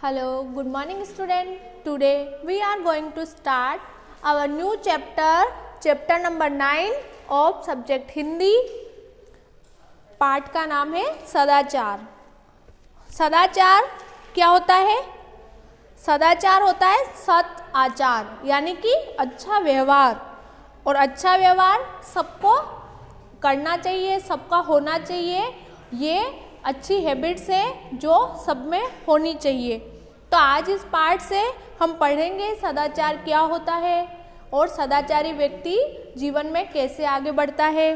Hello, good morning student. Today we are going to start our new chapter number 9 of subject Hindi. पाठ का नाम है सदाचार. सदाचार क्या होता है? सदाचार होता है सत आचार यानी कि अच्छा व्यवहार. और अच्छा व्यवहार सबको करना चाहिए, सबका होना चाहिए. ये अच्छी हैबिट्स है जो सब में होनी चाहिए. तो आज इस पाठ से हम पढ़ेंगे सदाचार क्या होता है और सदाचारी व्यक्ति जीवन में कैसे आगे बढ़ता है.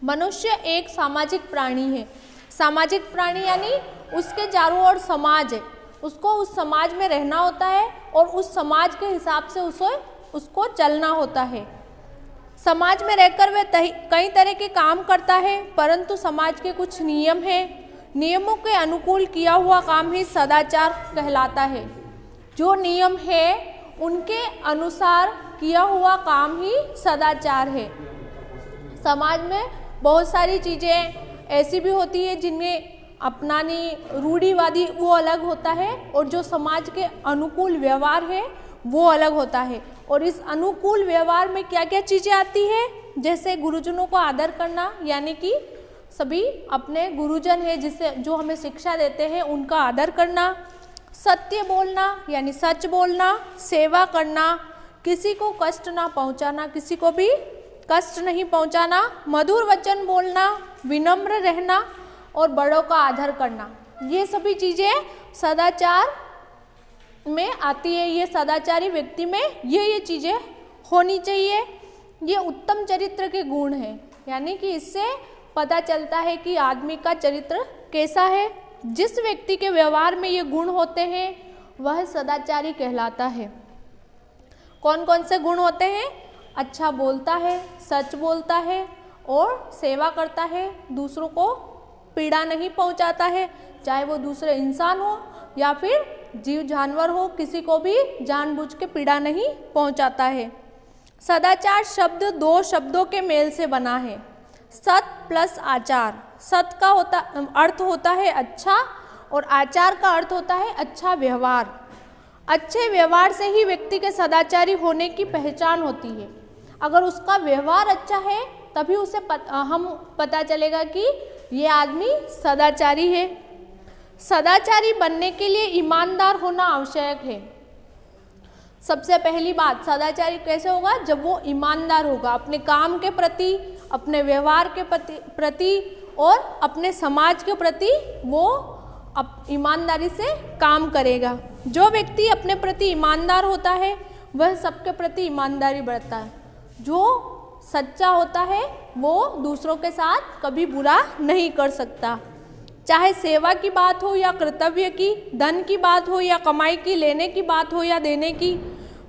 मनुष्य एक सामाजिक प्राणी है. सामाजिक प्राणी यानी उसके चारों ओर समाज है, उसको उस समाज में रहना होता है और उस समाज के हिसाब से उसको चलना होता है. समाज में रहकर वह कई तरह के काम करता है, परंतु समाज के कुछ नियम हैं. नियमों के अनुकूल किया हुआ काम ही सदाचार कहलाता है. जो नियम है उनके अनुसार किया हुआ काम ही सदाचार है. समाज में बहुत सारी चीज़ें ऐसी भी होती है जिनमें अपनानी रूढ़िवादी वो अलग होता है और जो समाज के अनुकूल व्यवहार है वो अलग होता है. और इस अनुकूल व्यवहार में क्या क्या चीज़ें आती है, जैसे गुरुजनों को आदर करना यानी कि सभी अपने गुरुजन है जो हमें शिक्षा देते हैं उनका आदर करना. सत्य बोलना यानी सच बोलना. सेवा करना, किसी को कष्ट ना पहुंचाना, किसी को भी कष्ट नहीं पहुंचाना. मधुर वचन बोलना, विनम्र रहना और बड़ों का आदर करना. ये सभी चीज़ें सदाचार में आती है. ये सदाचारी व्यक्ति में ये चीज़ें होनी चाहिए. ये उत्तम चरित्र के गुण हैं यानी कि इससे पता चलता है कि आदमी का चरित्र कैसा है. जिस व्यक्ति के व्यवहार में ये गुण होते हैं वह सदाचारी कहलाता है. कौन कौन से गुण होते हैं? अच्छा बोलता है, सच बोलता है और सेवा करता है. दूसरों को पीड़ा नहीं पहुंचाता है, चाहे वो दूसरे इंसान हो या फिर जीव जानवर हो, किसी को भी जानबूझ के पीड़ा नहीं पहुंचाता है. सदाचार शब्द दो शब्दों के मेल से बना है, सत प्लस आचार. सत का अर्थ होता है अच्छा और आचार का अर्थ होता है अच्छा व्यवहार. अच्छे व्यवहार से ही व्यक्ति के सदाचारी होने की पहचान होती है. अगर उसका व्यवहार अच्छा है तभी उसे पता चलेगा कि ये आदमी सदाचारी है. सदाचारी बनने के लिए ईमानदार होना आवश्यक है. सबसे पहली बात, सदाचारी कैसे होगा? जब वो ईमानदार होगा अपने काम के प्रति, अपने व्यवहार के प्रति और अपने समाज के प्रति वो ईमानदारी से काम करेगा. जो व्यक्ति अपने प्रति ईमानदार होता है वह सबके प्रति ईमानदारी बरतता है. जो सच्चा होता है वो दूसरों के साथ कभी बुरा नहीं कर सकता. चाहे सेवा की बात हो या कर्तव्य की, धन की बात हो या कमाई की, लेने की बात हो या देने की,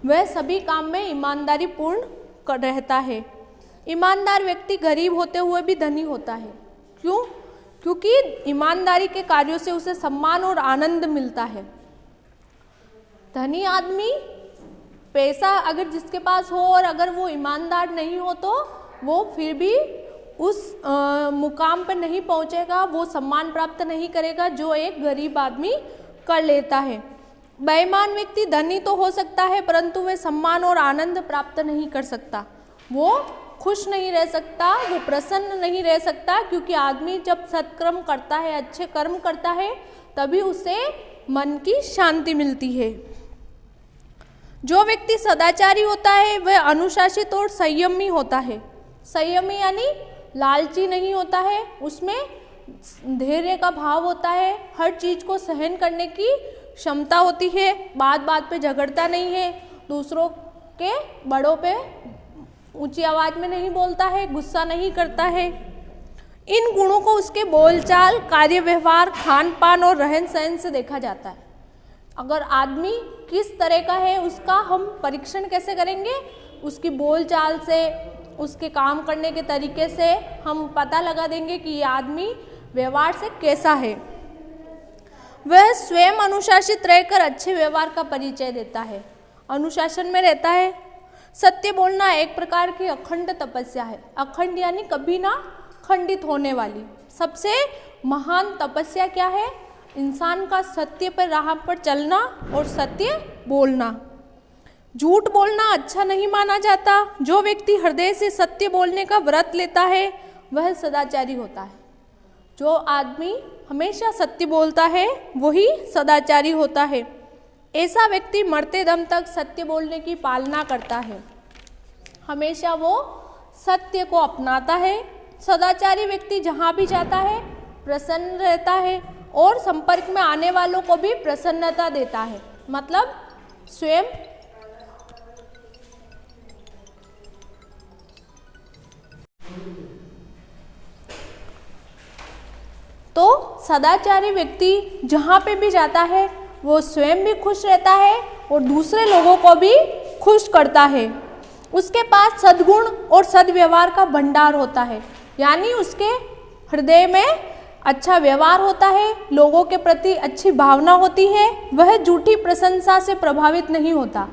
वह सभी काम में ईमानदारी पूर्ण रहता है. ईमानदार व्यक्ति गरीब होते हुए भी धनी होता है. क्यों? क्योंकि ईमानदारी के कार्यों से उसे सम्मान और आनंद मिलता है. धनी आदमी पैसा अगर जिसके पास हो और अगर वो ईमानदार नहीं हो तो वो फिर भी उस मुकाम पर नहीं पहुंचेगा, वो सम्मान प्राप्त नहीं करेगा जो एक गरीब आदमी कर लेता है. बेईमान व्यक्ति धनी तो हो सकता है परंतु वह सम्मान और आनंद प्राप्त नहीं कर सकता. वो खुश नहीं रह सकता, वो प्रसन्न नहीं रह सकता, क्योंकि आदमी जब सत्कर्म करता है, अच्छे कर्म करता है, तभी उसे मन की शांति मिलती है. जो व्यक्ति सदाचारी होता है वह अनुशासित और संयमी होता है. संयमी यानी लालची नहीं होता है, उसमें धैर्य का भाव होता है, हर चीज़ को सहन करने की क्षमता होती है, बात बात पे झगड़ता नहीं है, दूसरों के बड़ों पे ऊंची आवाज़ में नहीं बोलता है, गुस्सा नहीं करता है. इन गुणों को उसके बोलचाल, कार्य व्यवहार, खान पान और रहन सहन से देखा जाता है. अगर आदमी किस तरह का है उसका हम परीक्षण कैसे करेंगे? उसकी बोलचाल से, उसके काम करने के तरीके से हम पता लगा देंगे कि ये आदमी व्यवहार से कैसा है. वह स्वयं अनुशासित रहकर अच्छे व्यवहार का परिचय देता है, अनुशासन में रहता है. सत्य बोलना एक प्रकार की अखंड तपस्या है. अखंड यानी कभी ना खंडित होने वाली. सबसे महान तपस्या क्या है? इंसान का सत्य पर राह पर चलना और सत्य बोलना। झूठ बोलना अच्छा नहीं माना जाता। जो व्यक्ति हृदय से सत्य बोलने का व्रत लेता है वह सदाचारी होता है। जो आदमी हमेशा सत्य बोलता है वही सदाचारी होता है। ऐसा व्यक्ति मरते दम तक सत्य बोलने की पालना करता है। हमेशा वो सत्य को अपनाता है। सदाचारी व्यक्ति जहाँ भी जाता है प्रसन्न रहता है और संपर्क में आने वालों को भी प्रसन्नता देता है। मतलब स्वयं तो सदाचारी व्यक्ति जहाँ पे भी जाता है वो स्वयं भी खुश रहता है और दूसरे लोगों को भी खुश करता है। उसके पास सद्गुण और सद्व्यवहार का भंडार होता है, यानी उसके हृदय में अच्छा व्यवहार होता है, लोगों के प्रति अच्छी भावना होती है। वह झूठी प्रशंसा से प्रभावित नहीं होता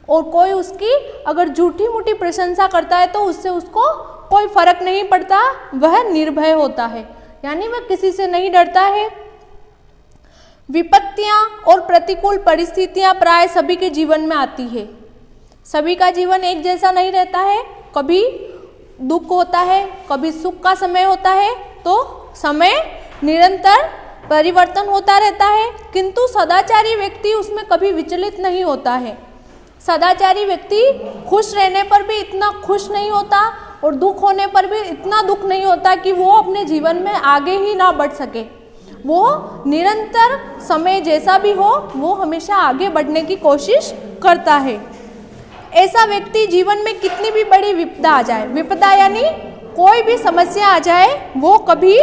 और कोई उसकी अगर झूठी मूठी प्रशंसा करता है तो उससे उसको कोई फर्क नहीं पड़ता। वह निर्भय होता है, यानी वह किसी से नहीं डरता है। विपत्तियां और प्रतिकूल परिस्थितियां प्राय सभी के जीवन में आती है। सभी का जीवन एक जैसा नहीं रहता है। कभी दुख होता है, कभी सुख का समय होता है, तो समय निरंतर परिवर्तन होता रहता है। किंतु सदाचारी व्यक्ति उसमें कभी विचलित नहीं होता है। सदाचारी व्यक्ति खुश रहने पर भी इतना खुश नहीं होता और दुख होने पर भी इतना दुख नहीं होता कि वो अपने जीवन में आगे ही ना बढ़ सके। वो निरंतर समय जैसा भी हो वो हमेशा आगे बढ़ने की कोशिश करता है। ऐसा व्यक्ति जीवन में कितनी भी बड़ी विपदा आ जाए, विपदा यानी कोई भी समस्या आ जाए, वो कभी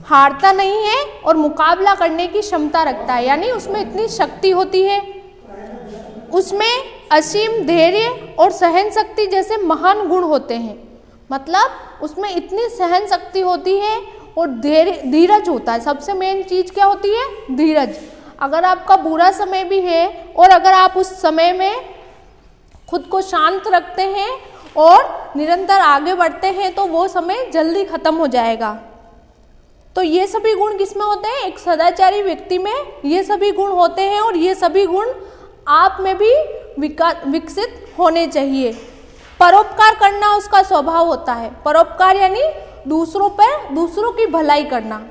हारता नहीं है और मुकाबला करने की क्षमता रखता है, यानी उसमें इतनी शक्ति होती है। उसमें असीम धैर्य और सहन शक्ति जैसे महान गुण होते हैं। मतलब उसमें इतनी सहन शक्ति होती है और धीरज होता है। सबसे मेन चीज़ क्या होती है? धीरज। अगर आपका बुरा समय भी है और अगर आप उस समय में खुद को शांत रखते हैं और निरंतर आगे बढ़ते हैं तो वो समय जल्दी खत्म हो जाएगा। तो ये सभी गुण किसमें होते हैं? एक सदाचारी व्यक्ति में ये सभी गुण होते हैं और ये सभी गुण आप में भी विकसित होने चाहिए। परोपकार करना उसका स्वभाव होता है। परोपकार यानी दूसरों की भलाई करना,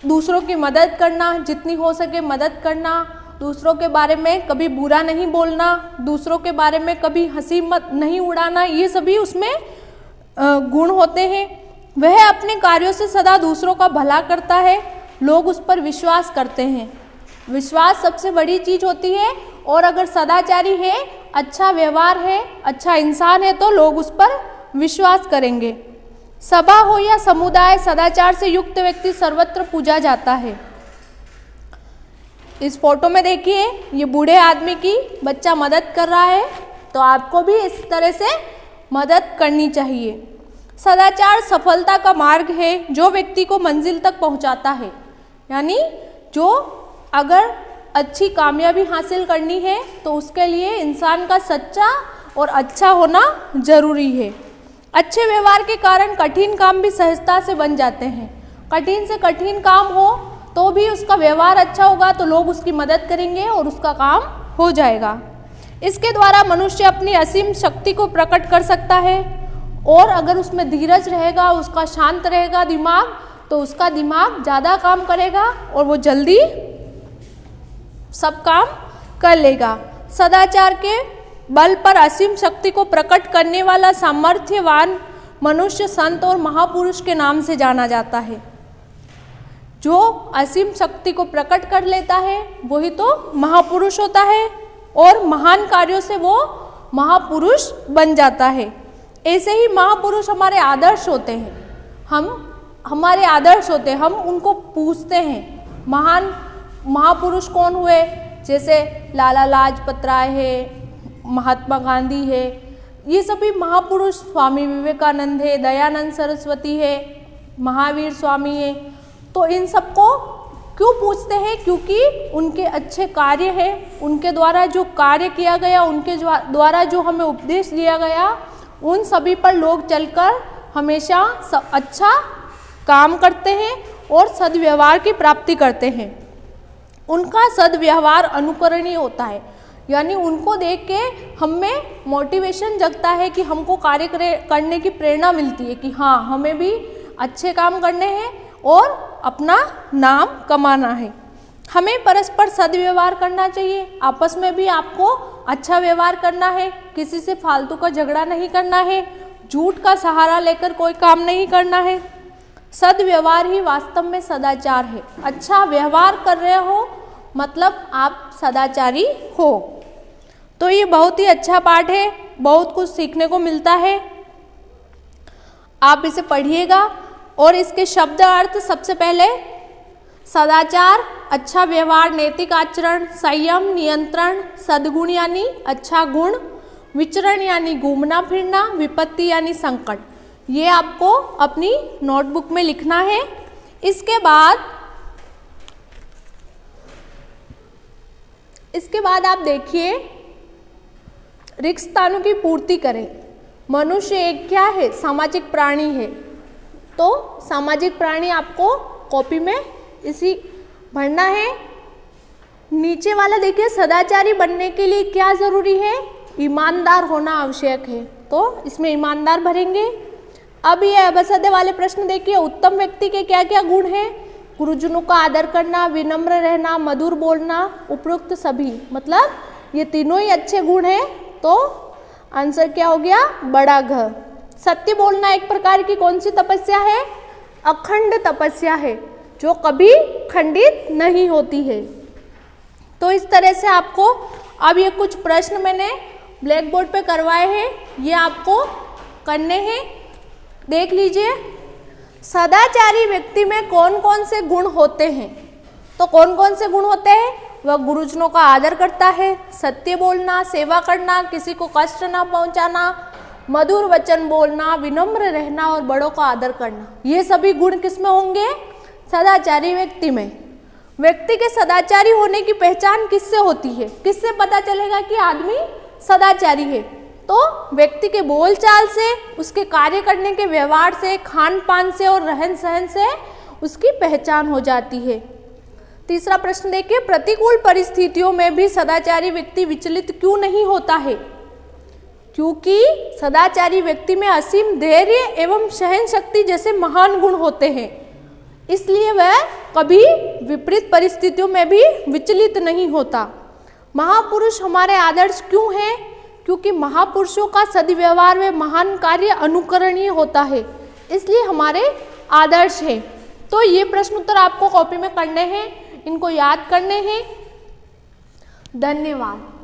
दूसरों की मदद करना, जितनी हो सके मदद करना, दूसरों के बारे में कभी बुरा नहीं बोलना, दूसरों के बारे में कभी हंसी मत नहीं उड़ाना, ये सभी उसमें गुण होते हैं। वह अपने कार्यों से सदा दूसरों का भला करता है। लोग उस पर विश्वास करते हैं। विश्वास सबसे बड़ी चीज़ होती है और अगर सदाचारी है, अच्छा व्यवहार है, अच्छा इंसान है तो लोग उस पर विश्वास करेंगे। सभा हो या समुदाय, सदाचार से युक्त व्यक्ति सर्वत्र पूजा जाता है। इस फोटो में देखिए, ये बूढ़े आदमी की बच्चा मदद कर रहा है, तो आपको भी इस तरह से मदद करनी चाहिए। सदाचार सफलता का मार्ग है जो व्यक्ति को मंजिल तक पहुंचाता है, यानी जो अगर अच्छी कामयाबी हासिल करनी है तो उसके लिए इंसान का सच्चा और अच्छा होना जरूरी है। अच्छे व्यवहार के कारण कठिन काम भी सहजता से बन जाते हैं। कठिन से कठिन काम हो तो भी उसका व्यवहार अच्छा होगा तो लोग उसकी मदद करेंगे और उसका काम हो जाएगा। इसके द्वारा मनुष्य अपनी असीम शक्ति को प्रकट कर सकता है और अगर उसमें धीरज रहेगा, उसका शांत रहेगा दिमाग, तो उसका दिमाग ज़्यादा काम करेगा और वो जल्दी सब काम कर लेगा। सदाचार के बल पर असीम शक्ति को प्रकट करने वाला सामर्थ्यवान मनुष्य संत और महापुरुष के नाम से जाना जाता है। जो असीम शक्ति को प्रकट कर लेता है वही तो महापुरुष होता है और महान कार्यों से वो महापुरुष बन जाता है। ऐसे ही महापुरुष हमारे आदर्श होते हैं। हमारे आदर्श होते हैं, हम उनको पूछते हैं महान महापुरुष कौन हुए, जैसे लाला लाजपत राय है, महात्मा गांधी है, ये सभी महापुरुष, स्वामी विवेकानंद है, दयानंद सरस्वती है, महावीर स्वामी है। तो इन सबको क्यों पूछते हैं? क्योंकि उनके अच्छे कार्य हैं, उनके द्वारा जो कार्य किया गया, उनके द्वारा जो हमें उपदेश दिया गया, उन सभी पर लोग चलकर हमेशा अच्छा काम करते हैं और सद्व्यवहार की प्राप्ति करते हैं। उनका सद्व्यवहार अनुकरणीय होता है, यानी उनको देख के हम में मोटिवेशन जगता है कि हमको कार्य करने की प्रेरणा मिलती है कि हाँ हमें भी अच्छे काम करने हैं और अपना नाम कमाना है। हमें परस्पर सद्व्यवहार करना चाहिए, आपस में भी आपको अच्छा व्यवहार करना है, किसी से फालतू का झगड़ा नहीं करना है, झूठ का सहारा लेकर कोई काम नहीं करना है। सद्व्यवहार ही वास्तव में सदाचार है। अच्छा व्यवहार कर रहे हो मतलब आप सदाचारी हो। तो ये बहुत ही अच्छा पाठ है, बहुत कुछ सीखने को मिलता है। आप इसे पढ़िएगा और इसके शब्द अर्थ सबसे पहले सदाचार, अच्छा व्यवहार, नैतिक आचरण, संयम, नियंत्रण, सद्गुण यानी अच्छा गुण, विचरण यानी घूमना फिरना, विपत्ति यानी संकट। ये आपको अपनी नोटबुक में लिखना है। इसके बाद आप देखिए, रिक्त स्थानों की पूर्ति करें। मनुष्य एक क्या है? सामाजिक प्राणी है। तो सामाजिक प्राणी आपको कॉपी में इसी भरना है। नीचे वाला देखिए, सदाचारी बनने के लिए क्या जरूरी है? ईमानदार होना आवश्यक है, तो इसमें ईमानदार भरेंगे। अब ये अवसदे वाले प्रश्न देखिए, उत्तम व्यक्ति के क्या क्या गुण हैं? गुरुजनों का आदर करना, विनम्र रहना, मधुर बोलना, उपरोक्त सभी, मतलब ये तीनों ही अच्छे गुण हैं। तो आंसर क्या हो गया? बड़ा घ। सत्य बोलना एक प्रकार की कौन सी तपस्या है? अखंड तपस्या है, जो कभी खंडित नहीं होती है। तो इस तरह से आपको अब ये कुछ प्रश्न मैंने ब्लैक बोर्ड पे करवाए हैं, ये आपको करने हैं। देख लीजिए, सदाचारी व्यक्ति में कौन कौन से गुण होते हैं? तो कौन कौन से गुण होते हैं? वह गुरुजनों का आदर करता है, सत्य बोलना, सेवा करना, किसी को कष्ट ना पहुंचाना, मधुर वचन बोलना, विनम्र रहना और बड़ों का आदर करना। ये सभी गुण किसमें होंगे? सदाचारी व्यक्ति में। व्यक्ति के सदाचारी होने की पहचान किससे होती है? किससे पता चलेगा कि आदमी सदाचारी है? तो व्यक्ति के बोलचाल से, उसके कार्य करने के व्यवहार से, खान पान से और रहन सहन से उसकी पहचान हो जाती है। तीसरा प्रश्न देखिए, प्रतिकूल परिस्थितियों में भी सदाचारी व्यक्ति विचलित क्यों नहीं होता है? क्योंकि सदाचारी व्यक्ति में असीम धैर्य एवं सहन शक्ति जैसे महान गुण होते हैं, इसलिए वह कभी विपरीत परिस्थितियों में भी विचलित नहीं होता। महापुरुष हमारे आदर्श क्यों हैं? क्योंकि महापुरुषों का सद्व्यवहार व महान कार्य अनुकरणीय होता है, इसलिए हमारे आदर्श हैं। तो ये प्रश्न उत्तर आपको कॉपी में करने हैं, इनको याद करने हैं। धन्यवाद।